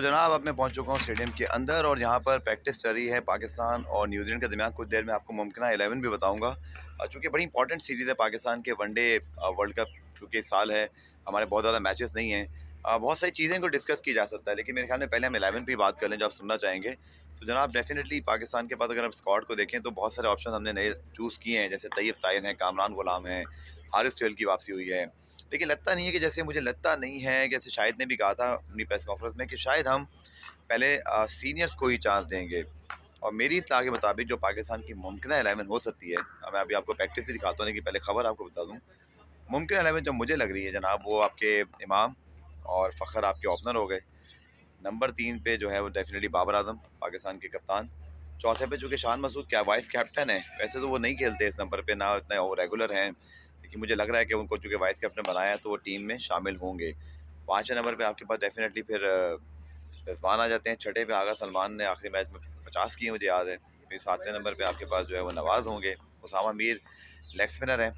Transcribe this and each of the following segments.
जनाब अब मैं पहुंच चुका हूं स्टेडियम के अंदर और यहाँ पर प्रैक्टिस चल रही है पाकिस्तान और न्यूजीलैंड के दरमियान। कुछ देर में आपको मुमकिन 11 भी बताऊंगा, चूँकि बड़ी इंपॉर्टेंट सीरीज़ है पाकिस्तान के वनडे वर्ल्ड कप क्योंकि इस साल है। हमारे बहुत ज़्यादा मैचेस नहीं हैं, बहुत सारी चीज़ें को डिस्कस की जा सकता है, लेकिन मेरे ख्याल में पहले हम 11 पे बात कर लें जो आप सुनना चाहेंगे। तो जनाब डेफिनेटली पाकिस्तान के पास अगर आप स्क्वाड को देखें तो बहुत सारे ऑप्शन हमने नए चूज़ किए हैं, जैसे तैयब तायन है, कामरान गुलाम है, हारिस सोहेल की वापसी हुई है। लेकिन लगता नहीं है कि जैसे मुझे लगता नहीं है, जैसे शाहिद ने भी कहा था अपनी प्रेस कॉन्फ्रेंस में कि शायद हम पहले सीनियर्स को ही चांस देंगे। और मेरी इत्तला के मुताबिक जो पाकिस्तान की मुमकिन 11 हो सकती है, मैं अभी आपको प्रैक्टिस भी दिखाता हूँ, लेकिन पहले खबर आपको बता दूँ। मुमकिन 11 जो मुझे लग रही है जनाब, वो आपके इमाम और फ़खर आपके ओपनर हो गए। नंबर 3 पे जो है वो डेफिनेटली बाबर आजम पाकिस्तान के कप्तान। चौथे पे चूँकि शान मसूद क्या वाइस कैप्टन है, वैसे तो वो नहीं खेलते इस नंबर पे, ना इतना वो रेगुलर हैं, लेकिन मुझे लग रहा है कि उनको चूँकि वाइस कैप्टन बनाया है तो वो टीम में शामिल होंगे। 5वें नंबर पे आपके पास डेफिनेटली फिर रिजवान आ जाते हैं। छठे पे आगा सलमान ने आखिरी मैच में 50 किए मुझे याद है। फिर 7वें नंबर पे आपके पास जो है वो नवाज़ होंगे। उसामा मीर लेग स्पिनर हैं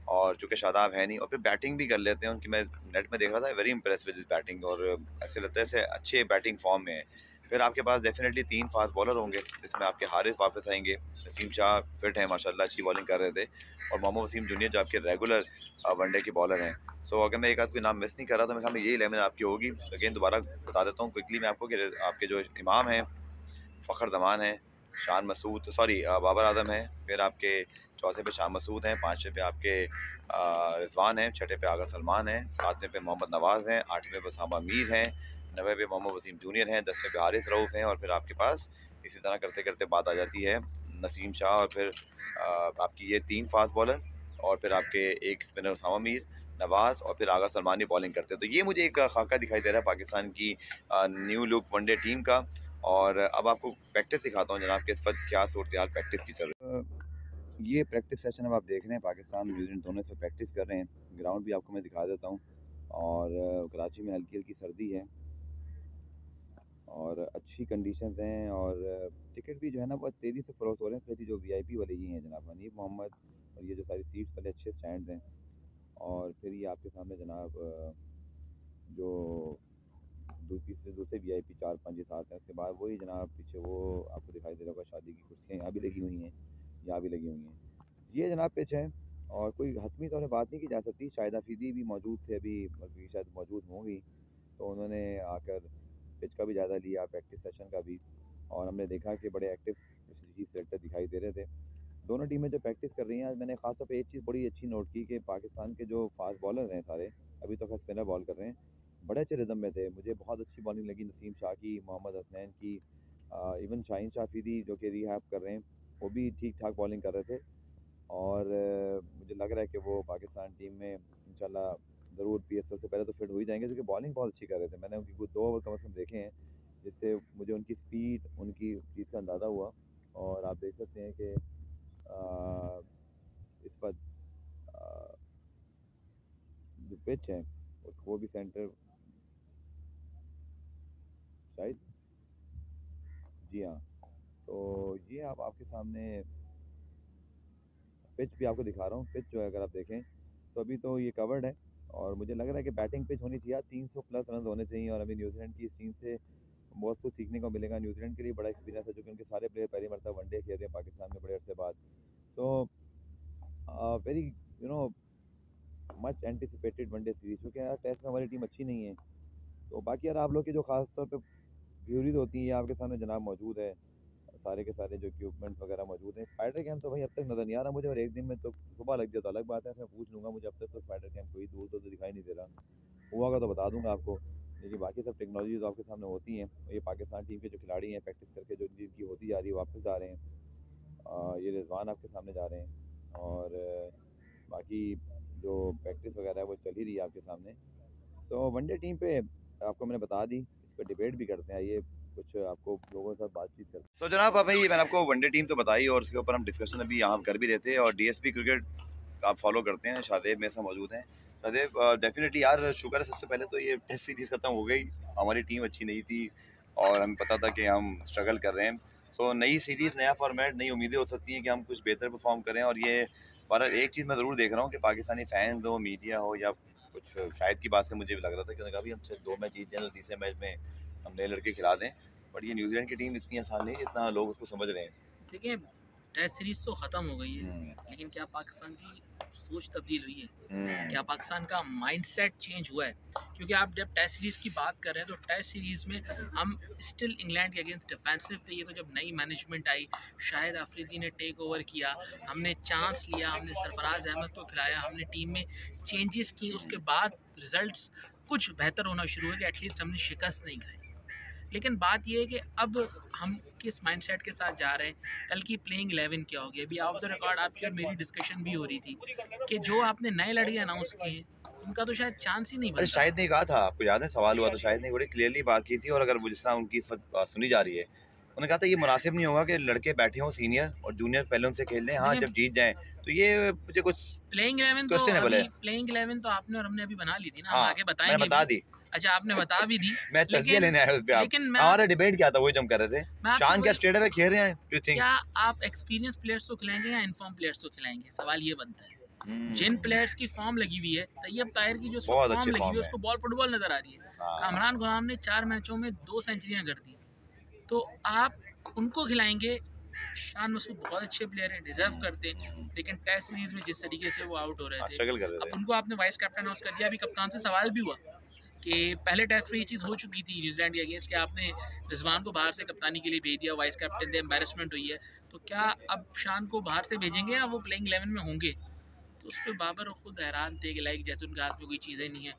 और चूँकि शादाब है नहीं, और फिर बैटिंग भी कर लेते हैं उनकी। मैं नेट में देख रहा था, वेरी इंप्रेस विद बैटिंग, और ऐसे लगता है ऐसे अच्छे बैटिंग फॉर्म में है। फिर आपके पास डेफिनेटली 3 फास्ट बॉलर होंगे, जिसमें आपके हारिस वापस आएंगे। नसीम शाह फिट है माशाल्लाह, अच्छी बॉलिंग कर रहे थे, और मोहम्मद वसीम जूनियर जो आपके रेगुलर वनडे के बॉलर हैं। सो अगर मैं एक आध कोई नाम मिस नहीं कर रहा तो मेरे ख्याल में यही 11 आपकी होगी। अगेन दोबारा बता देता हूँ क्विकली मैं आपको कि आपके जो इमाम हैं फ़खर जमान है, शान मसूद सॉरी बाबर आजम है, फिर आपके चौथे पे शान मसूद हैं, 5वें पे आपके रिजवान हैं, छठे पे आगा सलमान है, 7वें पे मोहम्मद नवाज़ हैं, 8वें पे उसामा मीर हैं, 9वें पे मोहम्मद वसीम जूनियर हैं, 10वें पे हारिस रऊफ़ हैं, और फिर आपके पास इसी तरह करते करते बात आ जाती है नसीम शाह, और फिर आपकी ये 3 फास्ट बॉलर, और फिर आपके एक स्पिनर उसामा मीर, नवाज़, और फिर आगा सलमान ही बॉलिंग करते हैं। तो ये मुझे एक खाका दिखाई दे रहा है पाकिस्तान की न्यू लुक वनडे टीम का। और अब आपको प्रैक्टिस दिखाता हूँ जनाब कि इस वक्त क्या सूरत हाल प्रैक्टिस की चल रही है। ये प्रैक्टिस सेशन अब आप देख रहे हैं, पाकिस्तान और न्यूजीलैंड दोनों से प्रैक्टिस कर रहे हैं। ग्राउंड भी आपको मैं दिखा देता हूँ, और कराची में हल्की हल्की सर्दी है और अच्छी कंडीशंस हैं, और टिकट भी जो है ना बहुत तेज़ी से फ़रोख्त हो रहे हैं, स्पेशली जो वीआईपी वाले ये हैं जनाब हनीफ मोहम्मद, और ये जो सारी सीट्स वाले अच्छे स्टैंड हैं। और फिर ये आपके सामने जनाब जो तीसरे दूसरे वीआईपी 4-5 ये साथ हैं, उसके बाद वही जनाब पीछे वो आपको दिखाई दे रहा होगा, शादी की कुर्सियाँ यहाँ भी लगी हुई हैं, यहाँ भी लगी हुई हैं। ये जनाब पिच है, और कोई हतमी तौर पर बात नहीं की जा सकती। शाहिद आफरीदी भी मौजूद थे अभी, बल्कि शायद मौजूद होंगी, तो उन्होंने आकर पिच का भी जायज़ा लिया, प्रैक्टिस सेशन का भी, और हमने देखा कि बड़े एक्टिव चीज़ सेलेक्टर दिखाई दे रहे थे। दोनों टीमें जो प्रैक्टिस कर रही हैं, आज मैंने खासतौर पे एक चीज़ बड़ी अच्छी नोट की कि पाकिस्तान के जो फास्ट बॉलर हैं सारे, अभी तो खैर स्पिनर बॉल कर रहे हैं, बड़े अच्छे रिदम में थे। मुझे बहुत अच्छी बॉलिंग लगी नसीम शाह की, मोहम्मद हसनैन की, इवन शाहीन शाह अफरीदी जो कि रिहैब कर रहे हैं, वो भी ठीक ठाक बॉलिंग कर रहे थे। और मुझे लग रहा है कि वो पाकिस्तान टीम में इंशाल्लाह ज़रूर पीएसएल से पहले तो फिट हो ही जाएंगे, क्योंकि बॉलिंग बहुत अच्छी कर रहे थे। मैंने उनकी कुछ 2 ओवर कम से कम देखे हैं, जिससे मुझे उनकी स्पीड, उनकी चीज़ का अंदाज़ा हुआ। और आप देख सकते हैं कि इस वक्त जो पिच है वो भी सेंटर शायद, जी हाँ। तो ये आप आपके सामने पिच भी आपको दिखा रहा हूँ। पिच जो है अगर आप देखें तो अभी तो ये कवर्ड है, और मुझे लग रहा है कि बैटिंग पिच होनी चाहिए, 300 प्लस रन होने चाहिए। और अभी न्यूजीलैंड की इस टीम से बहुत कुछ सीखने को मिलेगा। न्यूजीलैंड के लिए बड़ा एक्सपीरियंस है, क्योंकि उनके सारे प्लेयर पहली मरतबा वनडे खेल रहे हैं पाकिस्तान में बड़े अरसे बाद। तो very you know much anticipated one day series, क्योंकि यार टेस्ट में हमारी टीम अच्छी नहीं है। तो बाकी यार आप लोग की जो खास तौर पर व्यूरीज होती हैं, ये आपके सामने जनाब मौजूद है, सारे के सारे जो इक्विपमेंट्स वगैरह मौजूद हैं। स्पाइडर कैंप तो भाई अब तक नज़र नहीं आ रहा मुझे, और एक दिन में तो सुबह लग जाए तो अलग बात है, मैं पूछ लूँगा। मुझे अब तक तो स्पाइडर कैंप कोई दूर तो दिखाई नहीं दे रहा, हुआ होगा तो बता दूंगा आपको। लेकिन बाकी सब टेक्नोलॉजी तो आपके सामने होती हैं। ये पाकिस्तान टीम के जो खिलाड़ी हैं प्रैक्टिस करके जो जिनकी होती जा रही है वापस जा रहे हैं। ये रिजवान आपके सामने जा रहे हैं, और बाकी जो प्रैक्टिस वगैरह है वो चल ही रही है आपके सामने। तो वनडे टीम पे आपको मैंने बता दी, इस पर डिबेट भी करते हैं, ये कुछ आपको लोगों के साथ बातचीत करते हैं। तो जनाब अब भाई मैंने आपको वनडे टीम तो बताई, और उसके ऊपर हम डिस्कशन अभी यहाँ कर भी रहे थे, और डीएसपी क्रिकेट आप फॉलो करते हैं, शादेब मेरे साथ मौजूद हैं। शादेब डेफिनेटली यार शुक्र है, सबसे पहले तो ये टेस्ट सीरीज़ खत्म हो गई, हमारी टीम अच्छी नहीं थी और हमें पता था कि हम स्ट्रगल कर रहे हैं। सो नई सीरीज़, नया फॉर्मेट, नई उम्मीदें हो सकती हैं कि हम कुछ बेहतर परफॉर्म करें। और ये पर एक चीज़ मैं ज़रूर देख रहा हूँ कि पाकिस्तानी फैंस हो, मीडिया हो, या कुछ शायद की बात से मुझे भी लग रहा था कि उन्होंने कहा भी हम सिर्फ 2 मैच जीत जाए तो तीसरे मैच में हम नए लड़के खिला दें, बट ये न्यूजीलैंड की टीम इतनी आसान नहीं जितना लोग उसको समझ रहे हैं। देखिए टेस्ट सीरीज तो ख़त्म हो गई है, लेकिन क्या पाकिस्तान की सोच तब्दील हुई है? क्या पाकिस्तान का माइंडसेट चेंज हुआ है? क्योंकि आप जब टेस्ट सीरीज़ की बात कर रहे हैं तो टेस्ट सीरीज़ में हम स्टिल इंग्लैंड के अगेंस्ट डिफेंसिव थे। ये तो जब नई मैनेजमेंट आई, शाहिद अफरीदी ने टेक ओवर किया, हमने चांस लिया, हमने सरफराज अहमद को खिलाया, हमने टीम में चेंजेस की, उसके बाद रिजल्ट्स कुछ बेहतर होना शुरू हुए कि एटलीस्ट हमने शिकस्त नहीं खाई। लेकिन बात यह है कि अब हम किस माइंडसेट के साथ जा रहे हैं, कल की प्लेइंग 11 क्या होगी। अभी ऑफ द रिकॉर्ड आपकी और मेरी डिस्कशन भी हो रही थी कि जो आपने नए लड़के अनाउंस किए उनका तो शायद चांस ही नहीं बनता। शायद नहीं कहा था, आपको याद है सवाल हुआ तो शायद नहीं बड़ी क्लियरली बात की थी, और अगर जिस तरह उनकी सुनी जा रही है, उन्होंने कहा था ये मुनासिब नहीं होगा कि लड़के बैठे हों सीनियर और जूनियर पहले उनसे खेल लें, हाँ जब जीत जाएं तो ये मुझे कुछ प्लेइंग 11 तो आपने और हमने अभी बना ली थी ना, हाँ, आगे बताएंगे, मैंने बता दी। अच्छा आपने बता भी दी। मैं तस्वीर लेने आया उस पे, लेकिन हमारा डिबेट क्या था वही जम कर रहे थे, शान क्या स्ट्रेट अवे खेल रहे हैं, डू यू थिंक क्या आप एक्सपीरियंस प्लेयर्स तो खिलाएंगे या इनफॉर्म प्लेयर्स तो खिलाएंगे? सवाल ये बनता है। जिन प्लेयर्स की फॉर्म लगी हुई है, तैयब ताहिर की जो फॉर्म लगी हुई है उसको बॉल फुटबॉल नजर आ रही है, कामरान गुलाम ने 4 मैचों में 2 सेंचुरियां कर दी, तो आप उनको खिलाएंगे? शान मसूद बहुत अच्छे प्लेयर हैं, डिजर्व करते हैं, लेकिन टेस्ट सीरीज में जिस तरीके से वो आउट हो रहे थे, स्ट्रगल कर रहे थे, अब उनको आपने वाइस कैप्टन अनाउंस कर दिया। अभी कप्तान से सवाल भी हुआ कि पहले टेस्ट में ये चीज़ हो चुकी थी न्यूजीलैंड के अगेंस्ट कि आपने रिजवान को बाहर से कप्तानी के लिए भेज दिया, वाइस कैप्टन थे, एम्बैरेसमेंट हुई है, तो क्या अब शान को बाहर से भेजेंगे या वो प्लेइंग 11 में होंगे? तो उस पर बाबर खुद हैरान थे कि लाइक जैसे उनके हाथ में कोई चीज़ें नहीं है,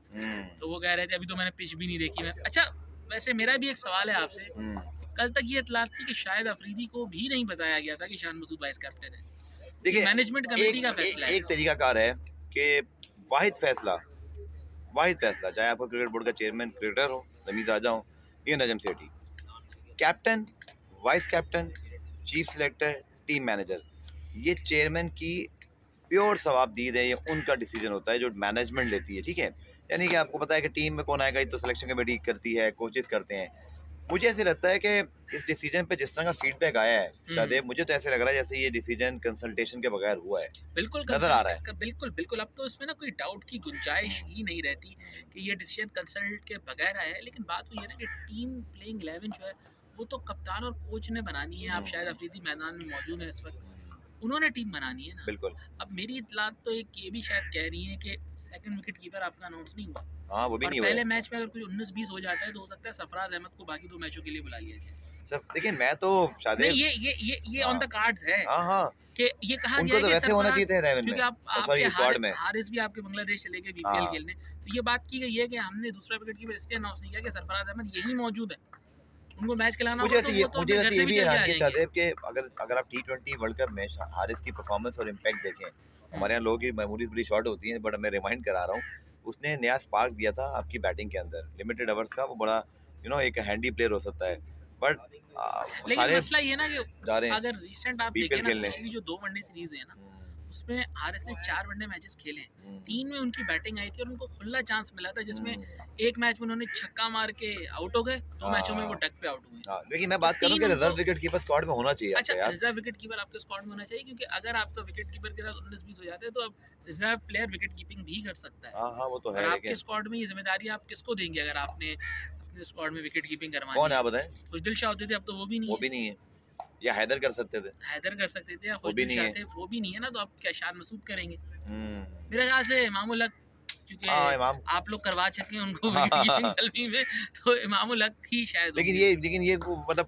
तो वो कह रहे थे अभी तो मैंने पिच भी नहीं देखी मैं। अच्छा वैसे मेरा भी एक सवाल है आपसे, कल तक ये इतलात थी कि शायद अफरीदी को भी नहीं बताया गया था कि शान मसूद वाइस कैप्टन है। देखिए मैनेजमेंट कमेटी का फैसला है, एक तरीकाकार है कि वाहिद फैसला चाहे आपका क्रिकेट बोर्ड का चेयरमैन क्रिकेटर हो, जमीर राजा हो या Najam Sethi, captain, vice captain, chief selector, team manager, ये चेयरमैन की प्योर सवाबदीद है, ये उनका डिसीजन होता है जो मैनेजमेंट लेती है, ठीक है। यानी कि आपको पता है कि टीम में कौन आएगा ये तो सिलेक्शन कमेटी करती है, कोचेस करते हैं। मुझे ऐसे लगता है कि इस डिसीजन पे जिस तरह का फीडबैक आया है शादेब, मुझे तो ऐसे लग रहा है जैसे ये डिसीजन कंसल्टेशन के बगैर हुआ है। बिल्कुल नजर आ रहा है, बिल्कुल अब तो इसमें ना कोई डाउट की गुंजाइश ही नहीं रहती कि ये डिसीजन कंसल्ट के बगैर आया है। लेकिन बात वो ये ना कि टीम प्लेइंग 11 जो है वो तो कप्तान और कोच ने बनानी है। आप शायद अफरीदी मैदान में मौजूद है इस वक्त, उन्होंने टीम बनानी है ना। बिल्कुल। अब मेरी इतलात तो एक ये भी शायद कह रही है कि सेकंड विकेट कीपर आपका अनाउंस नहीं हुआ। हाँ वो भी नहीं हुआ। पहले मैच में अगर कुछ 19-20 हो जाता है तो हो सकता है सरफराज अहमद को बाकी 2 मैचों के लिए बुला लिया जाए। देखिए मैं तो शायद ये ऑन द कार्ड्स है। हाँ कि ये कहा उनको तो वैसे होना चाहिए था 11 में, क्योंकि आपके स्क्वाड में हारिस भी आपके बांग्लादेश चले गए बीपीएल खेलने, तो ये बात की गई है कि हमने दूसरा विकेट कीपर इसलिए अनाउंस नहीं किया कि सरफराज अहमद यही मौजूद है, उनको मैच खिलाना। मुझे वैसे ये भी हैरान किया शादेब कि अगर आप T20 वर्ल्ड कप में हारिस की परफॉर्मेंस और इम्पैक्ट देखें, हमारे यहाँ लोगों की मेमोरीज बड़ी शॉर्ट होती हैं, बट मैं रिमाइंड करा रहा हूँ, उसने नया स्पार्क दिया था आपकी बैटिंग के अंदर, लिमिटेड ओवर्स का, वो बड़ा एक हैंडी प्लेयर हो सकता है। बट लेकिन मसला ये ना कि अगर रिसेंट आप देखें ना, पिछली जो 2 वनडे सीरीज है ना, उसमें हारिस ने 4 वनडे मैचेस खेले, 3 में उनकी बैटिंग आई थी और उनको खुला चांस मिला था, जिसमें एक मैच में उन्होंने छक्का मार के आउट हो गए, 2 मैचों में वो डक पे आउट हुए। लेकिन मैं बात करूं कि रिजर्व विकेट कीपर स्क्वाड में होना चाहिए। अच्छा रिजर्व विकेट कीपर आपके स्क्वाड में होना चाहिए, क्योंकि अगर आपका विकेट कीपर के साथ 19-20 हो जाते हैं तो अब रिजर्व प्लेयर विकेट कीपिंग भी कर सकता है। हां वो तो है, आपके स्क्वाड में ये जिम्मेदारी आप किसको देंगे अगर आपने अपने स्क्वाड में विकेट कीपिंग करवानी? कौन है आप बताएं? खुशदिल शाह होते थे, अब तो वो भी नहीं है। या हैदर कर सकते थे, या खुशदिल शाह थे, वो भी नहीं है ना, तो आप क्या शान मसूद करेंगे? मेरे ख्याल से इमामुल हक, क्योंकि आप लोग करवा चुके हैं उनको विकेट कीपिंग सलमी में, तो इमामुल हक ही शायद। लेकिन ये मतलब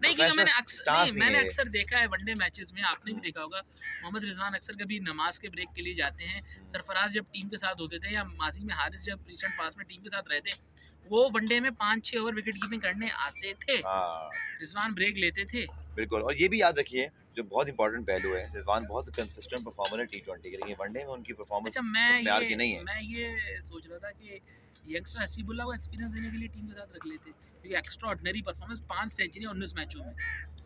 मैंने अक्सर देखा है वनडे मैचेस में, आपने भी देखा होगा, मोहम्मद रिजवान अक्सर कभी नमाज के ब्रेक के लिए जाते हैं, सरफराज जब टीम के साथ होते थे, या माजी में हारिस जब रिसेंट पास में टीम के साथ रहते, वो वनडे में 5-6 ओवर विकेट कीपिंग करने आते थे, रिजवान ब्रेक लेते थे। बिल्कुल। और ये भी याद रखिए जो बहुत इंपॉर्टेंट पहलू है, रिजवान बहुत कंसिस्टेंट परफॉर्मर है T20 के, लेकिन वनडे में उनकी परफॉर्मेंस प्यार की नहीं है। मैं ये सोच रहा था कि यंगस्टर हसीबुल्लाह को एक्सपीरियंस देने के लिए टीम के साथ रख लेते, क्योंकि एक्स्ट्राऑर्डिनरी परफॉर्मेंस, 5 सेंचुरी 19 मैचों में।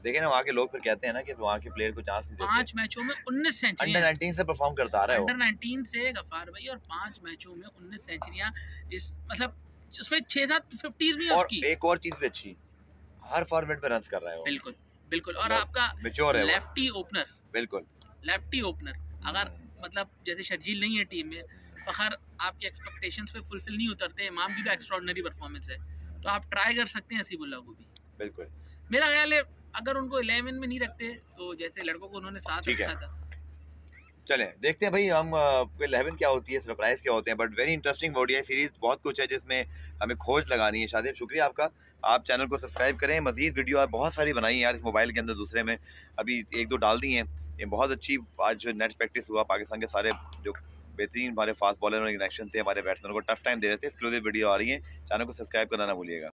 देखें ना वहाँ के लोग फिर कहते हैं ना कि वहाँ के प्लेयर को चांस नहीं देते। 5 मैचों में 19 सेंचुरी, अंडर 19 से परफॉर्म करता आ रहा है, अंडर 19 से गफार भाई, और 5 मैचों में 19 सेंचुरियां, इस मतलब उसमें 6-7 50s भी है उसकी। एक और चीज भी अच्छी, हर फॉर्मेट में रन्स कर रहा है वो। बिल्कुल और आपका लेफ्टी ओपनर, लेफ्टी ओपनर, अगर मतलब जैसे शर्जील नहीं है टीम में, फखर आपके एक्सपेक्टेशंस पे फुलफिल नहीं उतरते, इमाम की तो एक्स्ट्राऑर्डिनरी परफॉर्मेंस है, तो आप ट्राई कर सकते हैं हसीबुल्लाह को भी। बिल्कुल। मेरा ख्याल है अगर उनको 11 में नहीं रखते तो जैसे लड़कों को उन्होंने साथ ठीक है। रखा था। चलें देखते हैं भाई हम 11 क्या होती है, सरप्राइज क्या होते हैं, but very interesting ODI series, बहुत कुछ है जिसमें हमें खोज लगानी है। शादिब शुक्रिया आपका, आप चैनल को सब्सक्राइब करें। मजीद वीडियो आप बहुत सारी बनाई है यार इस मोबाइल के अंदर, दूसरे में अभी एक दो डाल दी हैं। ये बहुत अच्छी आज जो नेट प्रैक्टिस हुआ, पाकिस्तान के सारे जो बेहतरीन हमारे फास्ट बॉलर और कनेक्शन थे, हमारे बैट्समैनों को टफ टाइम दे रहे थे, एक्सक्लूसिव वीडियो आ रही है। चैनल को सब्सक्राइब करना ना भूलिएगा।